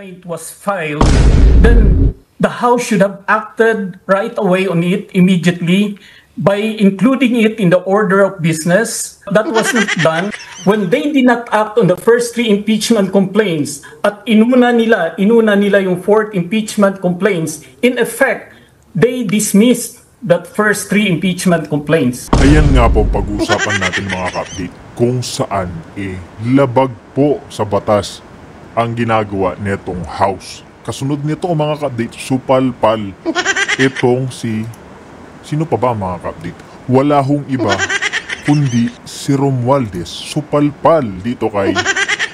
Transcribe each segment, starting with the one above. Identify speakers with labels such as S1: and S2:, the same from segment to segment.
S1: complaint was filed, then the House should have acted right away on it immediately by including it in the order of business. That was not done. When they did not act on the first three impeachment complaints at inuna nila yung fourth impeachment complaints, in effect, they dismissed that first three impeachment complaints.
S2: Ayan nga po pag-uusapan natin mga ka-update kung saan labag po sa batas ang ginagawa netong House. Kasunod nito mga ka-update, supalpal itong sino pa ba mga ka-update? Wala hong iba kundi si Romualdez, supalpal dito kay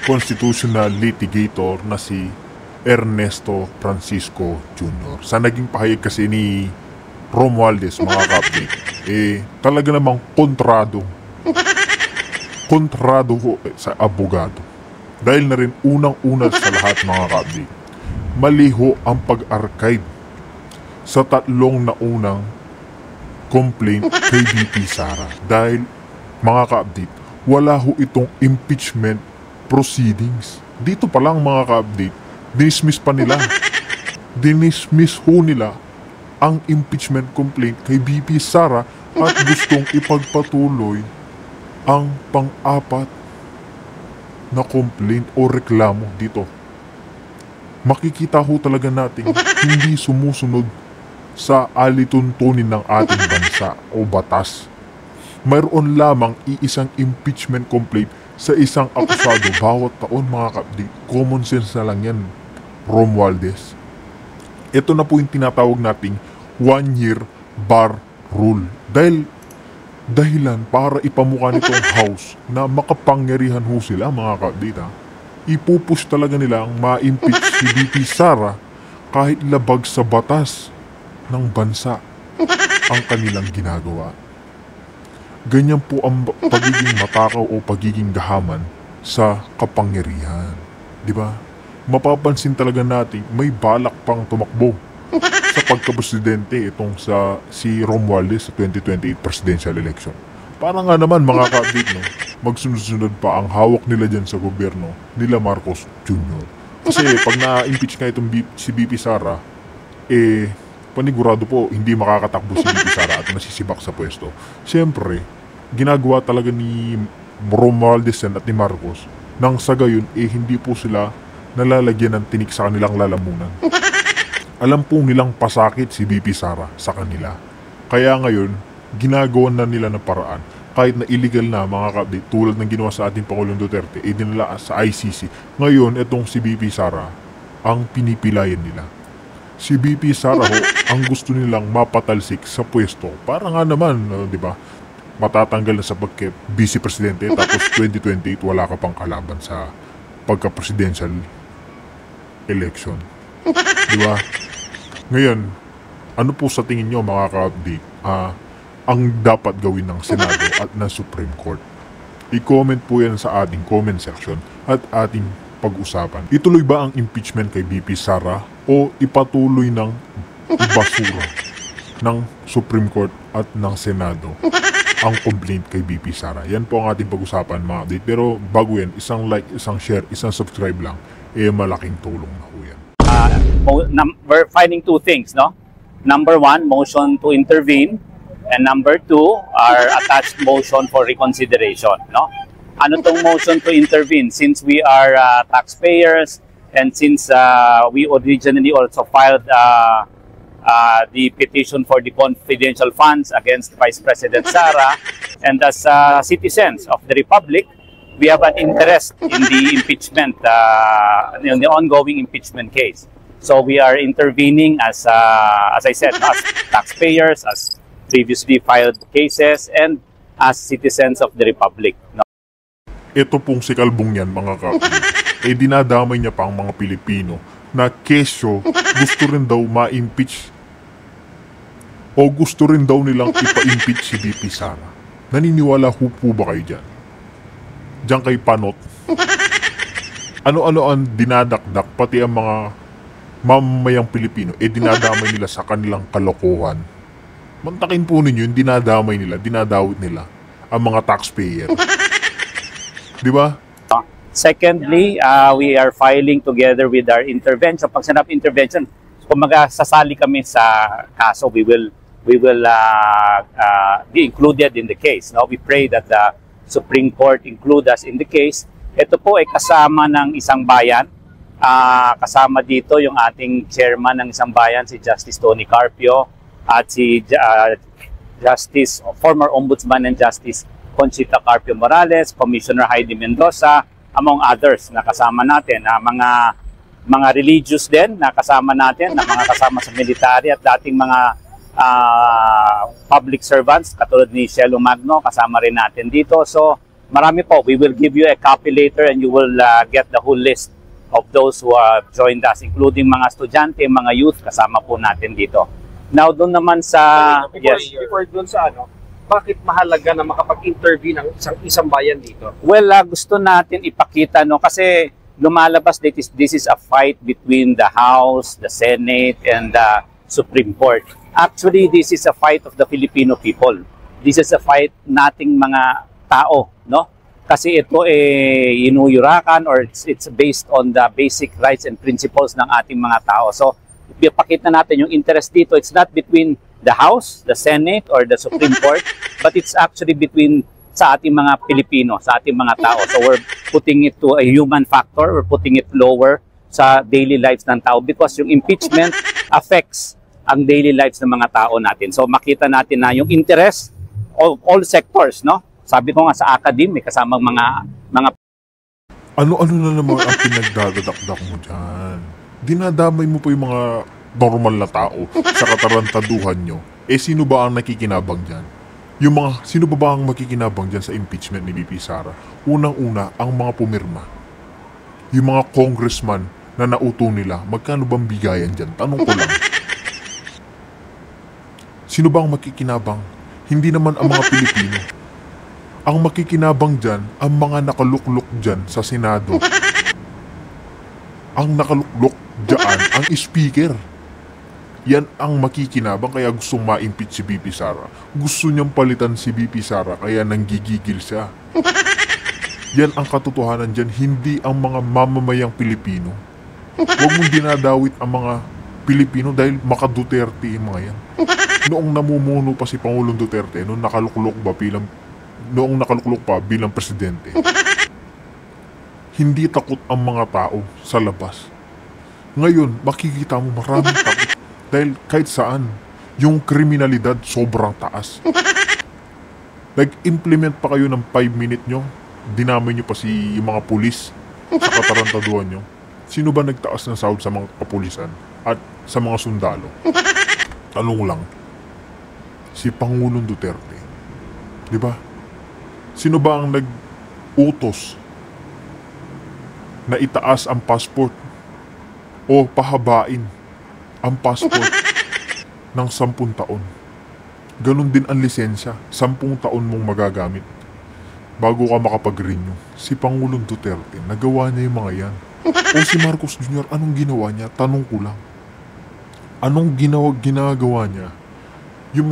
S2: constitutional litigator na si Ernesto Francisco Jr. Sa naging pahayag kasi ni Romualdez mga ka-update, talaga namang kontrado sa abogado. Dahil na rin unang-una sa lahat mga ka-update, maliho ang pag-archive sa tatlong naunang complaint kay VP Sara. Dahil mga ka-update, wala ho itong impeachment proceedings. Dito pa lang mga ka-update, dismiss pa nila. Dinismiss ho nila ang impeachment complaint kay VP Sara at gustong ipagpatuloy ang pang-apat na complaint o reklamo dito. Makikita ho talaga natin hindi sumusunod sa alituntunin ng ating bansa o batas. Mayroon lamang iisang impeachment complaint sa isang akusado bawat taon mga ka-update. Common sense na lang yan, Romualdez. Ito na po yung tinatawag nating 1-year bar rule. Dahilan para ipamukha nitong House na makapangyarihan ho sila mga ka-update. Ipupush talaga nilang ma-impeach si VP Sara kahit labag sa batas ng bansa ang kanilang ginagawa. Ganyan po ang pagiging matakaw o pagiging gahaman sa kapangyarihan. Di ba? Mapapansin talaga natin may balak pang tumakbo sa pagka-presidente itong si Romualdez sa 2028 presidential election. Para nga naman mga ka-update, no, magsunod-sunod pa ang hawak nila dyan sa gobyerno nila Marcos Jr. Kasi pag na-impeach nga itong si VP Sara, panigurado po hindi makakatakbo si VP Sara at nasisibak sa pwesto. Siyempre, ginagawa talaga ni Romualdez at ni Marcos nang sa gayon hindi po sila nalalagyan ng tinik sa kanilang lalamunan. Alam po nilang pasakit si VP Sara sa kanila. Kaya ngayon, ginagawa na nila ng paraan. Kahit na illegal na mga ka-update, tulad ng ginawa sa ating Pangulong Duterte, dinala sa ICC. Ngayon, itong si VP Sara ang pinipilayan nila. Si VP Sara ho, ang gusto nilang mapatalsik sa pwesto. Para nga naman, di ba, matatanggal na sa pagka-vice presidente tapos 2028 wala ka pang kalaban sa pagka-presidential election. Di ba? Ngayon, ano po sa tingin nyo mga ka-update ang dapat gawin ng Senado at ng Supreme Court? I-comment po yan sa ating comment section at ating pag-usapan. Ituloy ba ang impeachment kay VP Sara o ipatuloy ng basura ng Supreme Court at ng Senado ang complaint kay VP Sara? Yan po ang ating pag-usapan mga update. Pero bago yan, isang like, isang share, isang subscribe lang, malaking tulong na po yan.
S3: We're finding two things, no? Number one, motion to intervene, and number two, our attached motion for reconsideration, no? Ano tong motion to intervene? Since we are taxpayers, and since we originally also filed the petition for the confidential funds against Vice President Sara, and as citizens of the Republic, we have an interest in the impeachment, in the ongoing impeachment case. So we are intervening as I said, as taxpayers, as previously filed cases, and as citizens of the Republic. No?
S2: Ito pong si Kalbong yan mga kapatid. Dinadamay niya pa ang mga Pilipino na kesyo gusto rin daw ma-impeach o gusto rin daw nilang ipa-impeach si VP Sara. Naniniwala ho po ba kayo dyan? Diyan kay Panot. Ano-ano ang dinadakdak pati ang mga mamamayang Pilipino, dinadamay nila sa kanilang kalokohan. Mantakin po ninyo yung dinadamay nila, dinadawit nila ang mga taxpayer. Di ba?
S3: Secondly, we are filing together with our intervention. Pag sinab intervention, kung sasali kami sa kaso, we will be included in the case. No? We pray that the Supreme Court include us in the case. Ito po ay kasama ng isang bayan. Kasama dito yung ating chairman ng isang bayan, si Justice Tony Carpio, at si Justice, former Ombudsman and Justice Conchita Carpio Morales, Commissioner Heidi Mendoza, among others na kasama natin, mga religious din na kasama natin, na mga kasama sa military at dating mga public servants katulad ni Shelo Magno, kasama rin natin dito. So marami po. We will give you a copy later and you will get the whole list of those who have joined us, including mga estudyante, mga youth, kasama po natin dito. Now doon naman sa
S4: before doon sa bakit mahalaga na makapag-intervene ng isang bayan dito?
S3: Well, gusto natin ipakita kasi lumalabas this is a fight between the House, the Senate, and the Supreme Court. Actually, this is a fight of the Filipino people. This is a fight nating mga tao, no? Kasi ito inuyurakan or it's based on the basic rights and principles ng ating mga tao. So, ipakita natin yung interest dito. It's not between the House, the Senate, or the Supreme Court, but it's actually between sa ating mga Pilipino, sa ating mga tao. So we're putting it to a human factor, we're putting it lower sa daily lives ng tao because yung impeachment affects ang daily lives ng mga tao natin. So makita natin na yung interest of all sectors, no? Sabi ko nga sa academy, kasamang mga
S2: Ano-ano na naman ang pinagdadadakdak mo dyan? Dinadamay mo pa yung mga normal na tao sa katarantaduhan nyo. Sino ba ang nakikinabang dyan? Sino ba ang makikinabang dyan sa impeachment ni VP Sara? Unang-una, ang mga pumirma. Yung mga congressman na nauto nila, magkano bang bigayan dyan? Tanong ko lang. Sino ba ang makikinabang? Hindi naman ang mga Pilipino. Ang makikinabang dyan, ang mga nakaluklok dyan sa Senado. Ang nakaluklok dyan, ang speaker. Yan ang makikinabang kaya gustong ma-impeach si VP Sara. Gusto niyang palitan si VP Sara kaya nanggigigil siya. Yan ang katotohanan dyan, hindi ang mga mamamayang Pilipino. Huwag mong dinadawit ang mga Pilipino dahil maka-Duterte yung mga yan. Noong namumuno pa si Pangulong Duterte, noong nakaluklok pa bilang presidente, hindi takot ang mga tao sa labas. Ngayon, makikita mo maraming takot. Dahil kahit saan, yung kriminalidad sobrang taas. Nag-implement pa kayo ng 5-minute nyo, dinamay nyo pa yung mga pulis sa katarantaduhan nyo. Sino ba nagtaas ng sahod sa mga kapulisan at sa mga sundalo? Tanong lang, si Pangulong Duterte. Diba? Sino ba ang nag-utos na itaas ang passport o pahabain ang passport ng 10 taon? Ganon din ang lisensya, 10 taon mong magagamit bago ka makapag-renew. Si Pangulong Duterte, nagawa niya yung mga yan. O si Marcos Jr., anong ginawa niya? Tanong ko lang. Anong ginagawa niya? Yung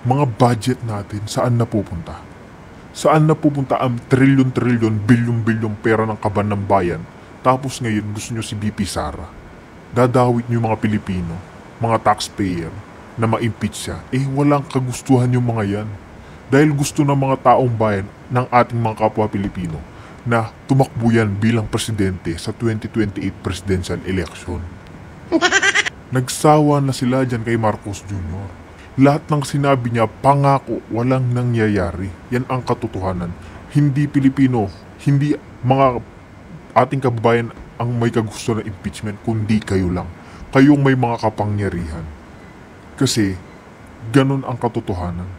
S2: mga budget natin, saan napupunta? Saan napupunta ang trilyon-trilyon, bilyon-bilyon pera ng kaban ng bayan? Tapos ngayon gusto nyo si VP Sara. Dadawit nyo yung mga Pilipino, mga taxpayer, na ma-impeach siya. Walang kagustuhan yung mga yan. Dahil gusto ng mga taong bayan ng ating mga kapwa Pilipino na tumakbo yan bilang presidente sa 2028 presidential election. Nagsawa na sila dyan kay Marcos Jr. Lahat ng sinabi niya, pangako, walang nangyayari. Yan ang katotohanan. Hindi Pilipino, hindi mga ating kababayan ang may kagusto ng impeachment, kundi kayo lang. Kayong may mga kapangyarihan. Kasi, ganun ang katotohanan.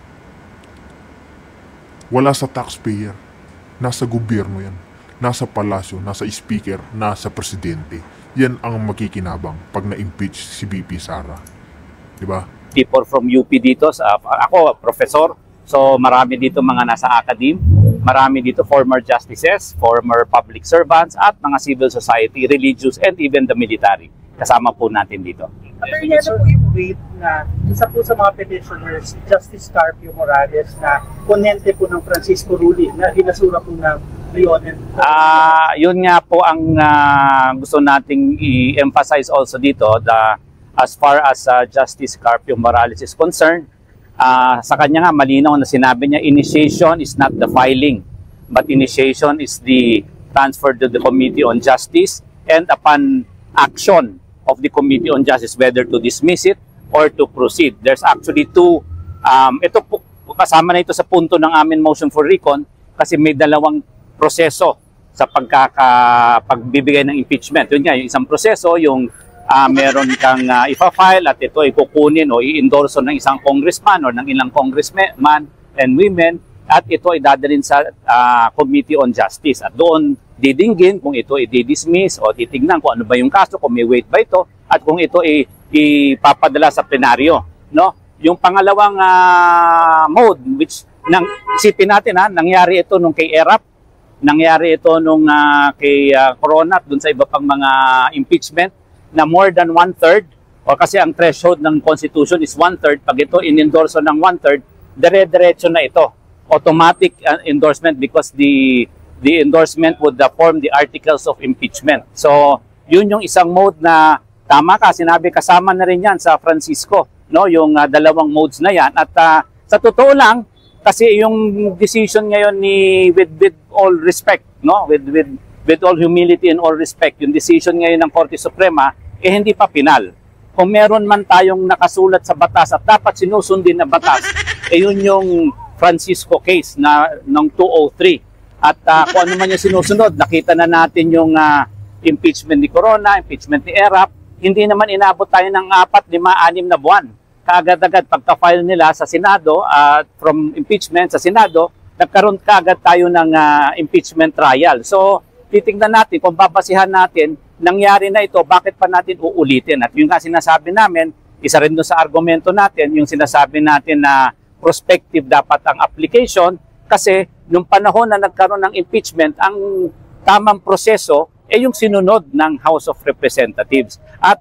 S2: Wala sa taxpayer. Nasa gobyerno yan. Nasa palasyo, nasa speaker, nasa presidente. Yan ang makikinabang pag na-impeach si VP Sara. Diba?
S3: People from UP dito. Ako, professor. So marami dito mga nasa academe. Marami dito former justices, former public servants, at mga civil society, religious, and even the military. Kasama po natin dito.
S4: Attorney, ano po yung weight na isa po sa mga petitioners, Justice Carpio Morales, na ponente po ng Francisco Rulli na binasura po ng
S3: Yun nga po ang gusto nating i-emphasize also dito, as far as Justice Carpio Morales is concerned, sa kanya nga malinaw na sinabi niya, initiation is not the filing, but initiation is the transfer to the Committee on Justice, and upon action of the Committee on Justice, whether to dismiss it or to proceed. There's actually two, ito po, kasama na ito sa punto ng amin motion for recon, kasi may dalawang proseso sa pagbibigay ng impeachment. Yun nga, yung isang proseso, yung meron kang ipa-file at ito ay kukunin o i-endorso ng isang congressman or ng ilang congressman and women, at ito ay dadalhin sa Committee on Justice. At doon didinggin kung ito ay di-dismiss o titignan kung ano ba yung kaso, kung may weight ba ito, at kung ito ay ipapadala sa plenaryo. No? Yung pangalawang mode, which isipin natin, nangyari ito nung kay ERAP, nangyari ito nung kay Corona, dun sa iba pang mga impeachment, na more than 1/3, o kasi ang threshold ng Constitution is 1/3, pag ito in-endorso ng 1/3, dire-diretso na ito. Automatic endorsement, because the endorsement would form the articles of impeachment. So, yun yung isang mode na tama ka, sinabi kasama na rin yan sa Francisco, no? Yung dalawang modes na yan. At sa totoo lang, kasi yung decision ngayon with all respect, no? With all humility and all respect, yung decision ngayon ng Korte Suprema, hindi pa final. Kung meron man tayong nakasulat sa batas at dapat sinusundin na batas, yun yung Francisco case ng 203. At kung ano man yung sinusunod, nakita na natin yung impeachment ni Corona, impeachment ni ERAP, hindi naman inabot tayo ng 4, 5, 6 na buwan. Kaagad-agad pagka-file nila sa Senado, from impeachment sa Senado, nagkaroon kaagad tayo ng impeachment trial. So, titignan natin, kung babasihan natin, nangyari na ito, bakit pa natin uulitin? At yung nga sinasabi namin, isa rin doon sa argumento natin, yung sinasabi natin na prospective dapat ang application, kasi nung panahon na nagkaroon ng impeachment, ang tamang proseso ay yung sinunod ng House of Representatives. At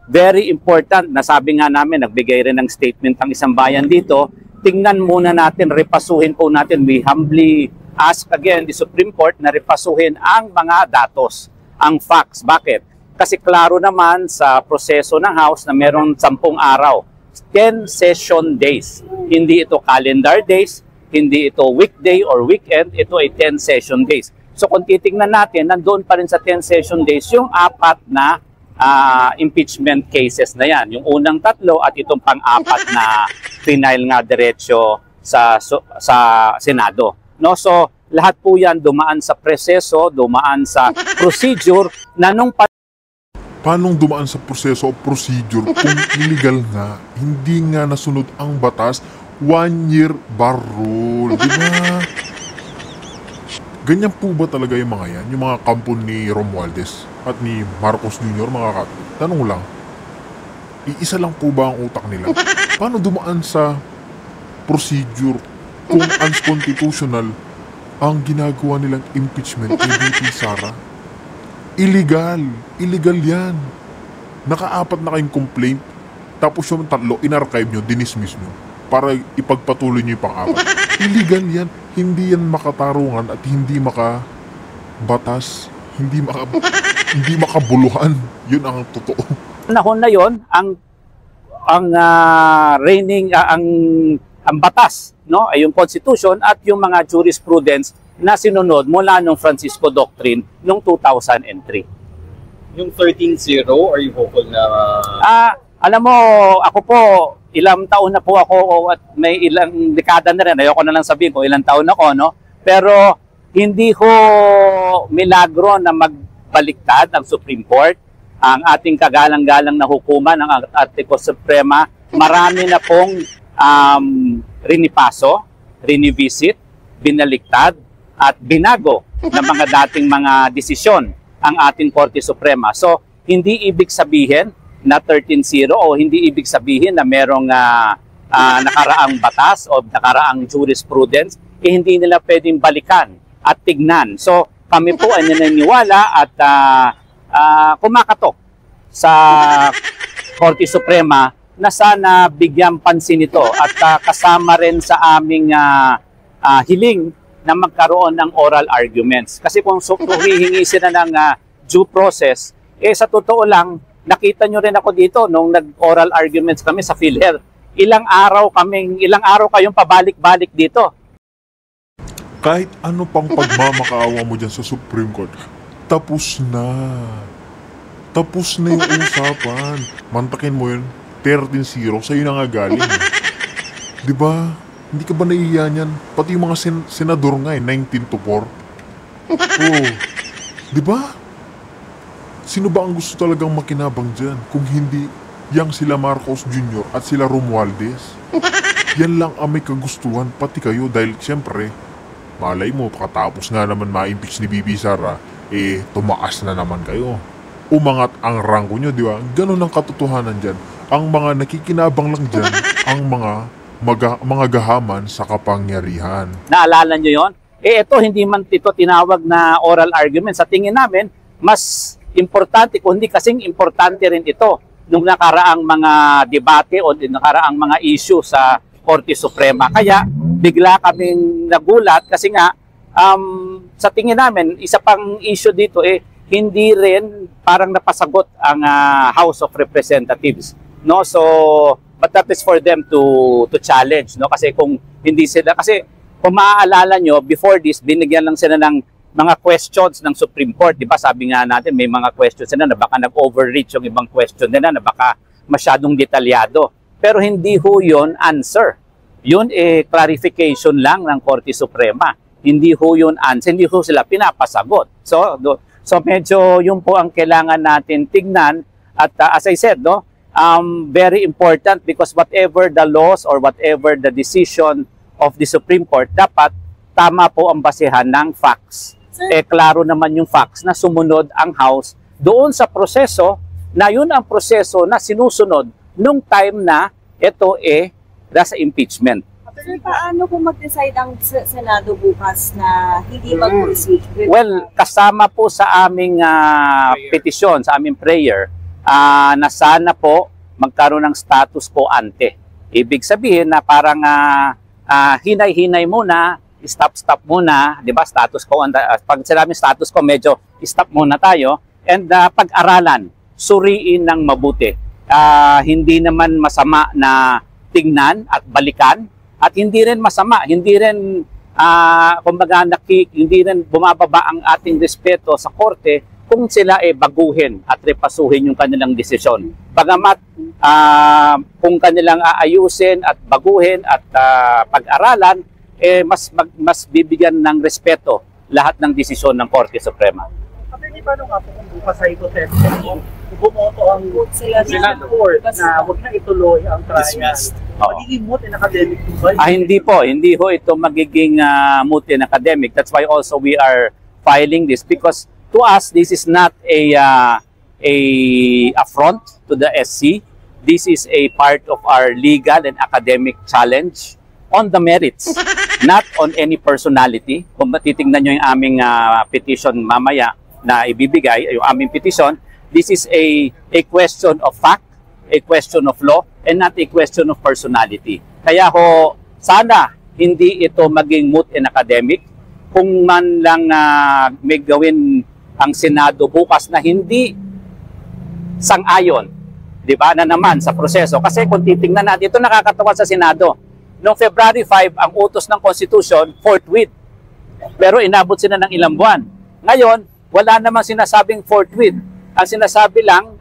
S3: very important, nasabi nga namin, nagbigay rin ng statement ang isang bayan dito, tingnan muna natin, repasuhin po natin, we humbly ask again the Supreme Court na repasuhin ang mga datos, ang facts. Bakit? Kasi klaro naman sa proseso ng House na meron 10 araw, 10 session days. Hindi ito calendar days, hindi ito weekday or weekend, ito ay 10 session days. So kung titignan natin, nandoon pa rin sa 10 session days yung 4 na impeachment cases na yan. Yung unang 3 at itong pang-4 na final nga diretsyo sa Senado. No? So lahat po yan dumaan sa proseso, dumaan sa procedure na nung
S2: Paano dumaan sa proseso o procedure kung illegal nga, hindi nga nasunod ang batas, 1-year bar rule, di ba? Ganyan po ba talaga yung mga yan? Yung mga kampo ni Romualdez at ni Marcos Jr., mga kato? Tanong lang, iisa lang po ba ang utak nila? Paano dumaan sa procedure kung unconstitutional ang ginagawa nilang impeachment kay VP Sara? Illegal. Illegal yan. Naka-4 na kayong complaint, tapos yung 3, in-archive nyo, dinismiss nyo, para ipagpatuloy nyo yung pang-4. Illegal yan. Hindi yan makatarungan at hindi makabatas, hindi makabuluhan. Yun ang totoo.
S3: Panahon na yon, ang reigning ang batas, no, ay yung Constitution at yung mga jurisprudence na sinunod mula nung Francisco Doctrine noong 2003.
S4: Yung 13-0, are you hopeful na...
S3: Alam mo, ako po, ilang taon na po ako at may ilang dekada na rin. Ayoko na lang sabihin ko ilang taon ako, no? Pero hindi ko milagro na magbaliktad ang Supreme Court, ang ating kagalang-galang na hukuman, ang ating Suprema. Marami na pong rinipaso, rinivisit, binaliktad, at binago ng mga dating mga desisyon ang ating Korte Suprema. So, hindi ibig sabihin na 13-0 o hindi ibig sabihin na merong nakaraang batas o nakaraang jurisprudence, hindi nila pwedeng balikan at tignan. So, kami po ay naniniwala at kumakatok sa Korte Suprema na sana bigyan pansin ito at kasama rin sa aming hiling na magkaroon ng oral arguments. Kasi kung hihingi sila ng due process, sa totoo lang, nakita nyo rin ako dito nung nag-oral arguments kami sa PhilHealth. Ilang araw kayong pabalik-balik dito.
S2: Kahit ano pang pagmamakaawa mo dyan sa Supreme Court, tapos na. Tapos na yung usapan. Mantakin mo yun, 13-0, sa'yo na nga galing. Diba? Hindi ka ba naiiya niyan? Pati yung mga senador nga 19-4. Oh. Diba? Sino ba ang gusto talagang makinabang dyan? Kung hindi yang sila Marcos Jr. at sila Romualdez. Yan lang ang may kagustuhan, pati kayo. Dahil siyempre, malay mo, pakatapos nga naman ma-impeach ni Bibi Sara, tumaas na naman kayo. Umangat ang rangko nyo, di ba? Ganun ang katotohanan dyan. Ang mga nakikinabang lang dyan, ang mga gahaman sa kapangyarihan.
S3: Naalala nyo yon? Ito, hindi man ito tinawag na oral argument. Sa tingin namin, mas importante, kundi kasing importante rin ito nung nakaraang mga debate o nakaraang mga issue sa Korte Suprema. Kaya, bigla kaming nagulat kasi nga, sa tingin namin, isa pang issue dito, hindi rin parang napasagot ang House of Representatives. No? So, but that is for them to challenge, no? Kasi kung hindi sila, kasi kung maaalala nyo, before this, binigyan lang sila ng mga questions ng Supreme Court, di ba? Sabi nga natin, may mga questions na baka nag-overreach yung ibang question nila, na baka masyadong detalyado. Pero hindi ho yun answer. Yun clarification lang ng Korte Suprema. Hindi ho yun answer, hindi ho sila pinapasagot. So medyo yun po ang kailangan natin tignan. At as I said, no, very important because whatever the laws or whatever the decision of the Supreme Court, dapat tama po ang basehan ng facts. Klaro naman yung facts na sumunod ang House doon sa proseso na yun ang proseso na sinusunod nung time na ito nasa impeachment.
S5: Sir, paano kung mag-decide ang Senado bukas na hindi mag-proceed?
S3: Well, kasama po sa aming petisyon, sa aming prayer, na sana po magkaroon ng status quo ante. Ibig sabihin na parang hinay-hinay muna, stop muna, di ba? Status quo, pag sinabing status quo, medyo stop muna tayo, and pag-aralan, suriin ng mabuti. Hindi naman masama na tingnan at balikan, at hindi rin masama, hindi rin hindi rin bumababa ang ating respeto sa korte kung sila baguhin at repasuhin yung kanilang desisyon. Bagamat kung kanilang aayusin at baguhin at pag-aralan, mas bibigyan ng respeto lahat ng desisyon ng Korte Suprema.
S4: Kapag paano nga po kung bukas ay hypothetical, bumoto ang Senado Court na huwag na ituloy ang trial. Magiging moot in academic ba?
S3: Hindi po. Hindi ho ito magiging moot in academic. That's why also we are filing this because to us, this is not a affront to the SC. This is a part of our legal and academic challenge on the merits, not on any personality. Kung titingnan nyo yung aming petition mamaya na ibibigay, yung aming petition, this is a question of fact, a question of law, and not a question of personality. Kaya ho, sana hindi ito maging moot in academic. Kung man lang may gawin ang Senado bukas na hindi sang-ayon, di ba, na naman sa proseso. Kasi kung titingnan natin, ito nakakatawa sa Senado. Noong February 5, ang utos ng Constitution, forthwith. Pero inabot sila ng ilang buwan. Ngayon, wala namang sinasabing forthwith. Ang sinasabi lang,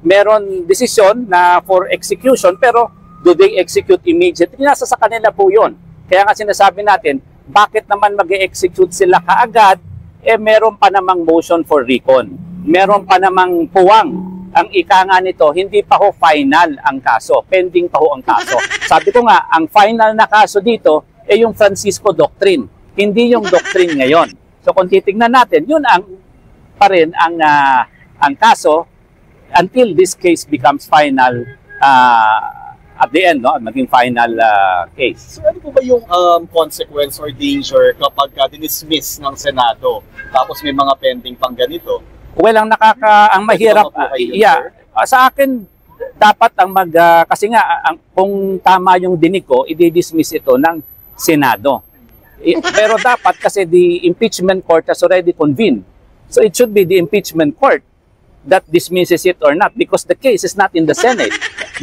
S3: meron desisyon na for execution, pero do they execute immediately? Nasa sa kanila po yun. Kaya nga sinasabi natin, bakit naman mag-execute sila kaagad? Meron pa namang motion for recon. Meron pa namang puwang. Ang ika nga nito, hindi pa ho final ang kaso. Pending pa ho ang kaso. Sabi ko nga, ang final na kaso dito yung Francisco Doctrine. Hindi yung doctrine ngayon. So kung titignan natin, yun pa rin ang kaso until this case becomes final at the end, no? Maging final case.
S6: So ano po ba yung consequence or danger kapag dinismiss ng Senado tapos may mga pending pang ganito?
S3: Well, ang mahirap, sa akin, dapat kasi nga, kung tama yung dinig ko, i-dismiss ito ng Senado. Pero dapat kasi the impeachment court has already convened. So it should be the impeachment court that dismisses it or not because the case is not in the Senate.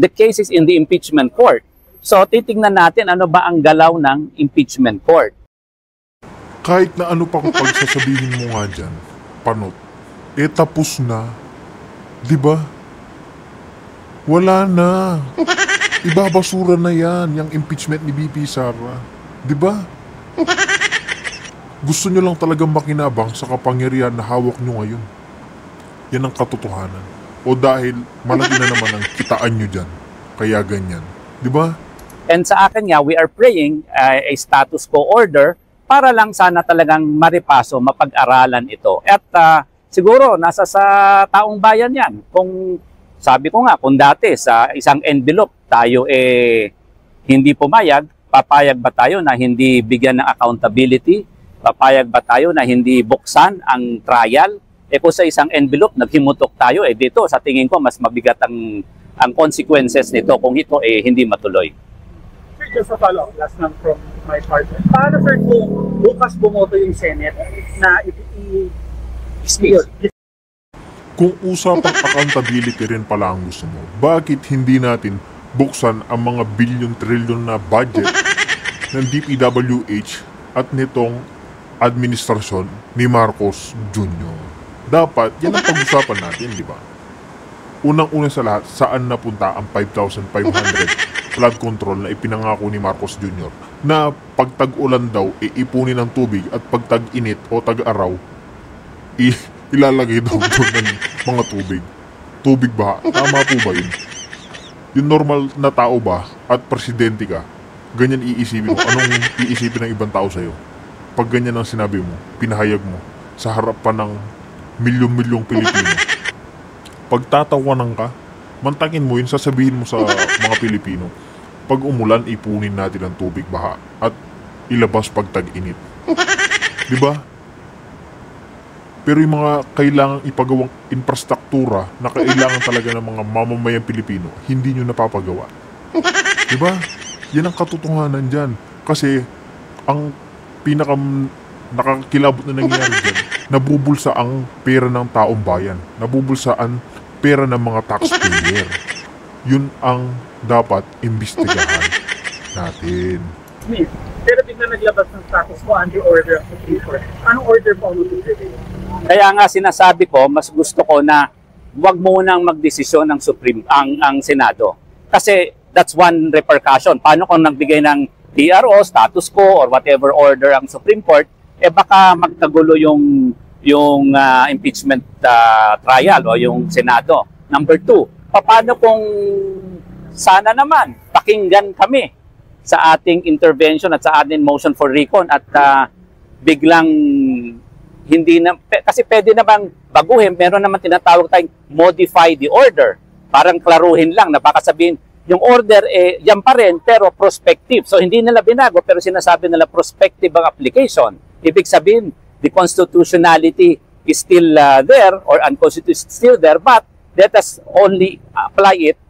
S3: The case is in the impeachment court. So titingnan natin ano ba ang galaw ng impeachment court.
S2: Kahit na ano pang pagsasabihin mo nga dyan, Panot, tapos na. Diba? Wala na. Ibabasura na yan, yung impeachment ni BP Sara. Diba? Gusto nyo lang talagang makinabang sa kapangyarihan na hawak nyo ngayon. Yan ang katotohanan. O dahil malaki na naman ang kitaan nyo dyan. Kaya ganyan. Diba?
S3: And sa akin nga, we are praying a status quo order para lang sana talagang maripaso, mapag-aralan ito. At siguro, nasa sa taong bayan yan. Kung, sabi ko nga, kung dati sa isang envelope tayo hindi pumayag, papayag ba tayo na hindi bigyan ng accountability? Papayag ba tayo na hindi buksan ang trial? Kung sa isang envelope, naghimutok tayo, dito sa tingin ko, mas mabigat ang consequences nito kung ito hindi matuloy.
S4: Sir, just a follow-up, last one from my part. Paano, sir, kung bukas bumoto yung Senate na i-dismiss?
S2: Kung usapang accountability rin pala ang gusto mo, bakit hindi natin buksan ang mga bilyon-trilyon na budget ng DPWH at nitong administrasyon ni Marcos Jr.? Dapat, yan ang pag-usapan natin, di ba? Unang-una sa lahat, saan napunta ang 5,500 flood control na ipinangako ni Marcos Jr. na pag tag-ulan daw, iipunin ng tubig at pag tag-init o tag-araw, ilalagay daw doon ng mga tubig. Tubig ba? Tama po ba yun? Yung normal na tao ba at presidente ka, ganyan iisipin mo. Anong iisipin ng ibang tao sa'yo? Pag ganyan ang sinabi mo, pinahayag mo, sa harapan ng milyong-milyong Pilipino. Pagtatawanan ka, mantakin mo yun, sasabihin mo sa mga Pilipino, pag umulan, ipunin natin ang tubig baha at ilabas pag tag-init. Diba? Pero yung mga kailangang ipagawang infrastruktura na kailangan talaga ng mga mamamayang Pilipino, hindi nyo napapagawa. Diba? Yan ang katotohanan dyan. Kasi, ang nakakilabot na nangyayari dyan, nabubulsa ang pera ng taong bayan. Nabubulsa ang pera ng mga taxpayer. Yun ang dapat imbestigahan natin.
S4: Pero bigla naglabas ng status quo under order of the Supreme Court. Anong order po ang tutuloy?
S3: Kaya nga sinasabi ko, mas gusto ko na wag munang magdesisyon ng ang Senado. Kasi that's one repercussion. Paano kung nagbigay ng TRO, status quo, or whatever order ang Supreme Court, baka magkagulo yung impeachment trial o yung Senado. Number two, paano kung sana naman pakinggan kami sa ating intervention at sa ating motion for recon at biglang hindi na, kasi pwede na bang baguhin, meron naman tinatawag tayong modify the order. Parang klaruhin lang na baka sabihin, yung order yan pa rin pero prospective. So hindi nila binago pero sinasabi nila prospective ang application. Ibig sabihin, the constitutionality is still there or unconstitutional is still there, but let us only apply it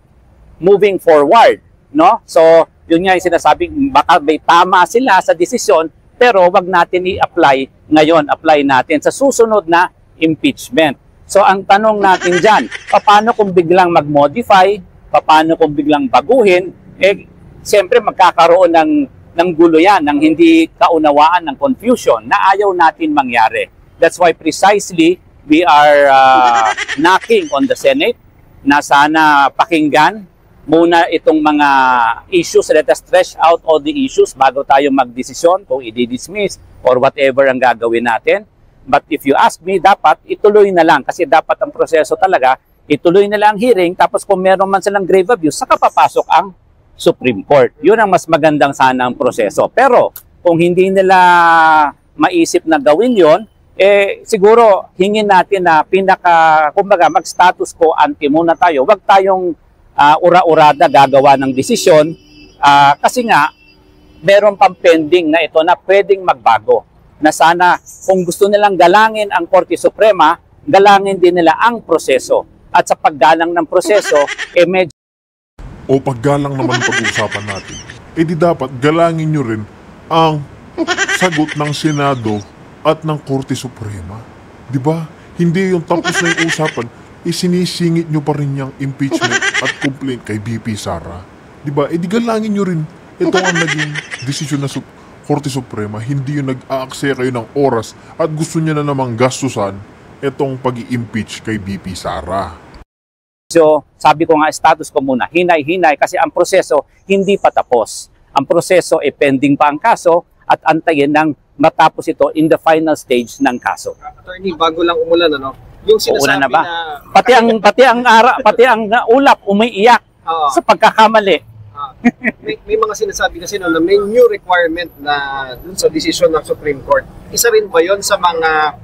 S3: moving forward, no? So yun nga yung sinasabing baka may tama sila sa desisyon pero wag natin i-apply ngayon, apply natin sa susunod na impeachment. So ang tanong natin dyan, paano kung biglang mag-modify, paano kung biglang baguhin, siyempre magkakaroon ng gulo yan, ng hindi kaunawaan, ng confusion na ayaw natin mangyari. That's why precisely we are knocking on the Senate na sana pakinggan muna itong mga issues. Let us stretch out all the issues bago tayo magdesisyon kung i-dismiss or whatever ang gagawin natin. But if you ask me, dapat ituloy na lang kasi dapat ang proseso talaga, ituloy na lang ang hearing tapos kung meron man silang grave abuse, saka papasok ang Supreme Court. Yun ang mas magandang sana ang proseso. Pero kung hindi nila maisip na gawin yon, siguro hingin natin na kumbaga mag-status quo ante muna tayo. Huwag tayong ura-urada gagawa ng desisyon kasi nga meron pang pending na ito na pwedeng magbago. Na sana kung gusto nilang galangin ang Korte Suprema, galangin din nila ang proseso. At sa paggalang ng proseso, medyo...
S2: O paggalang naman pag-uusapan natin, di dapat galangin nyo rin ang sagot ng Senado at ng Korte Suprema. Di ba? Hindi yung tapos na yung usapan, isinisingit nyo pa rin yung impeachment at complaint kay BP Sara. Di ba? E di galangin nyo rin. Ito ang naging desisyon ng Korte Suprema. Hindi yung nag-aaksaya kayo ng oras at gusto niya na namang gastusan itong pag-i-impeach kay BP Sara.
S3: So, sabi ko nga, status ko muna, hinay-hinay kasi ang proseso hindi pa tapos. Ang proseso pending pa ang kaso at antayin ng matapos ito in the final stage ng kaso.
S6: Attorney, bago lang umulan, ano? Yung sinasabi
S3: Uulan na ba?
S6: na...
S3: Pati ang ulap umiiyak sa pagkakamali.
S6: May mga sinasabi kasi no, na may new requirement na dun sa desisyon ng Supreme Court. Isa rin ba yon sa mga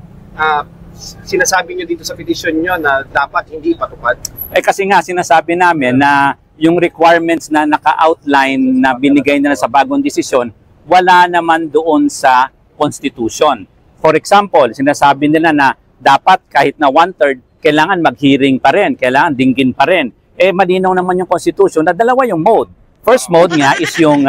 S6: sinasabi nyo dito sa petition nyo na dapat hindi patupad?
S3: Kasi nga sinasabi namin na yung requirements na naka-outline na binigay nila sa bagong desisyon, wala naman doon sa Constitution. For example, sinasabi nila na dapat kahit na 1/3, kailangan mag-hearing pa rin, kailangan dinggin pa rin. Malinaw naman yung Constitution na dalawa yung mode. First mode nga is yung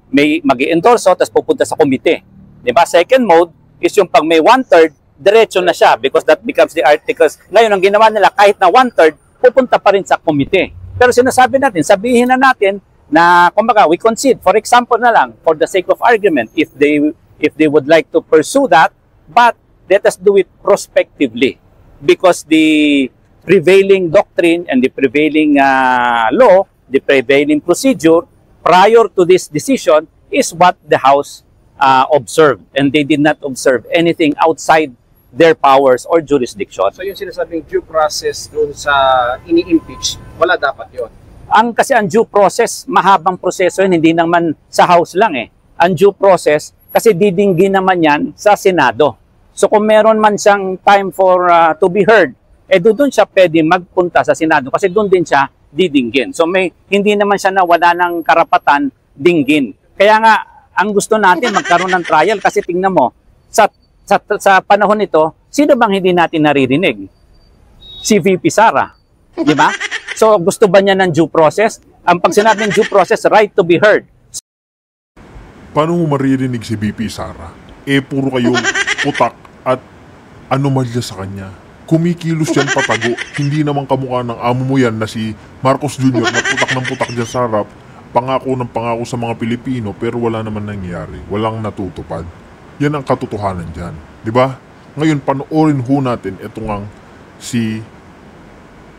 S3: may mag-i-endorso tapos pupunta sa komite. Diba? Second mode is yung pag may 1/3, diretso na siya because that becomes the articles. Ngayon, ang ginawa nila, kahit na 1/3, pupunta pa rin sa komite. Pero sinasabi natin, sabihin na natin na, kumbaga, we concede. For example na lang, for the sake of argument, if they would like to pursue that, but let us do it prospectively. Because the prevailing doctrine and the prevailing law, the prevailing procedure, prior to this decision, is what the House observed. And they did not observe anything outside their powers or jurisdiction.
S6: So yung sinasabing due process dun sa ini-impeach, wala dapat yon.
S3: Kasi ang due process, mahabang proseso yun, hindi naman sa House lang Ang due process, kasi didinggin naman yan sa Senado. So kung meron man siyang time for to be heard, doon siya pwede magpunta sa Senado kasi doon din siya didinggin. So hindi naman siya na wala ng karapatan dinggin. Kaya nga, ang gusto natin magkaroon ng trial kasi tingnan mo, sa panahon nito, sino bang hindi natin naririnig? Si VP Sara. Di ba? So, gusto ba niya ng due process? Ang pag sinabing due process, right to be heard.
S2: Paano mo maririnig si VP Sara? Puro kayong putak at anomalya sa kanya. Kumikilos yan patago. Hindi naman kamukha ng amo mo yan na si Marcos Jr. na putak ng putak dyan sa harap. Pangako ng pangako sa mga Pilipino pero wala naman nangyari. Walang natutupad. Yan ang katotohanan dyan. Diba? Ngayon, panoorin ho natin itong si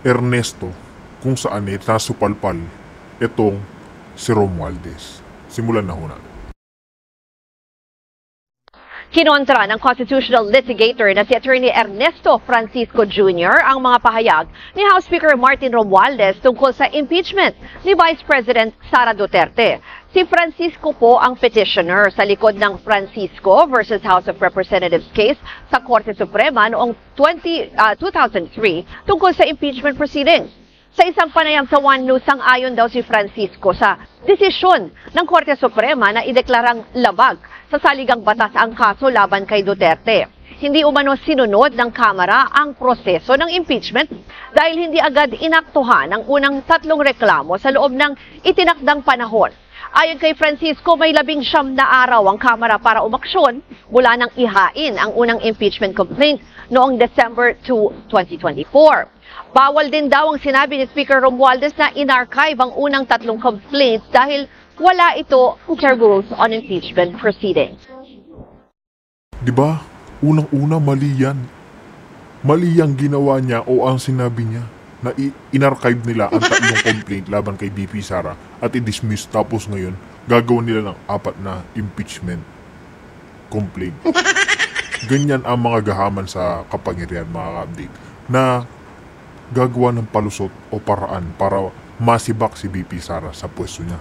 S2: Ernesto kung saan nasupalpal itong si Romualdez. Simulan na ho natin.
S7: Kinontra ng constitutional litigator na si Attorney Ernesto Francisco Jr. ang mga pahayag ni House Speaker Martin Romualdez tungkol sa impeachment ni Vice President Sara Duterte. Si Francisco po ang petitioner sa likod ng Francisco versus House of Representatives case sa Korte Suprema noong 2003 tungkol sa impeachment proceedings. Sa isang panayam sa One News, sang-ayon daw si Francisco sa desisyon ng Korte Suprema na ideklarang labag sa saligang batas ang kaso laban kay Duterte. Hindi umano sinunod ng Kamara ang proseso ng impeachment dahil hindi agad inaktuhan ang unang 3 reklamo sa loob ng itinakdang panahon. Ayon kay Francisco, may 19 na araw ang Kamara para umaksyon mula nang ihain ang unang impeachment complaint noong December 2, 2024. Bawal din daw ang sinabi ni Speaker Romualdez na in-archive ang unang 3 complaints dahil wala ito sa rules on impeachment proceedings.
S2: Diba? Unang-una mali yan. Mali ang ginawa niya o ang sinabi niya na in-archive nila ang 3 complaint laban kay BP Sara at i-dismiss tapos ngayon gagawin nila ng 4 na impeachment complaint. Ganyan ang mga gahaman sa kapangyarihan, mga ka-update, na gagawa ng palusot o paraan para masibak si BP Sara sa pwesto niya.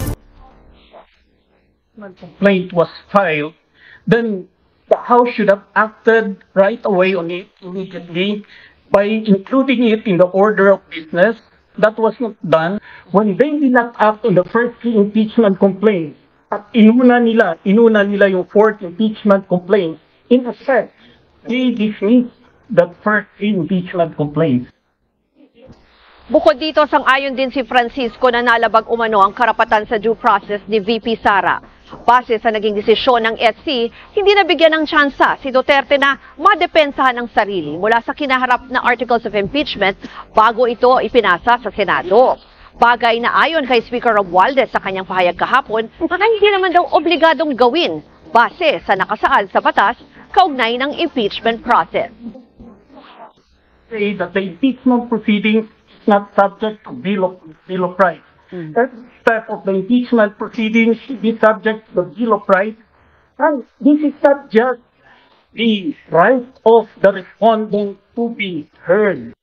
S1: Complaint was filed, then the House should have acted right away on it immediately by including it in the order of business. That was not done. When they did not act on the first 3 impeachment complaints, at inuna nila yung 4th impeachment complaint, in effect, they dismissed that first 3 impeachment complaints.
S7: Bukod dito, sang-ayon din si Francisco na nalabag umano ang karapatan sa due process ni VP Sara Base sa naging desisyon ng SC, hindi nabigyan ng tsansa si Duterte na madepensahan ang sarili mula sa kinaharap na articles of impeachment bago ito ipinasa sa Senado. Bagay na ayon kay Speaker Romualdez sa kanyang pahayag kahapon na hindi naman daw obligadong gawin base sa nakasaad sa batas kaugnay ng impeachment process.
S1: Say that the impeachment proceedings is not subject to Bill of Rights. Every step of the impeachment proceedings should be subject to the Bill of Rights. And this is not just the right of the respondent to be heard.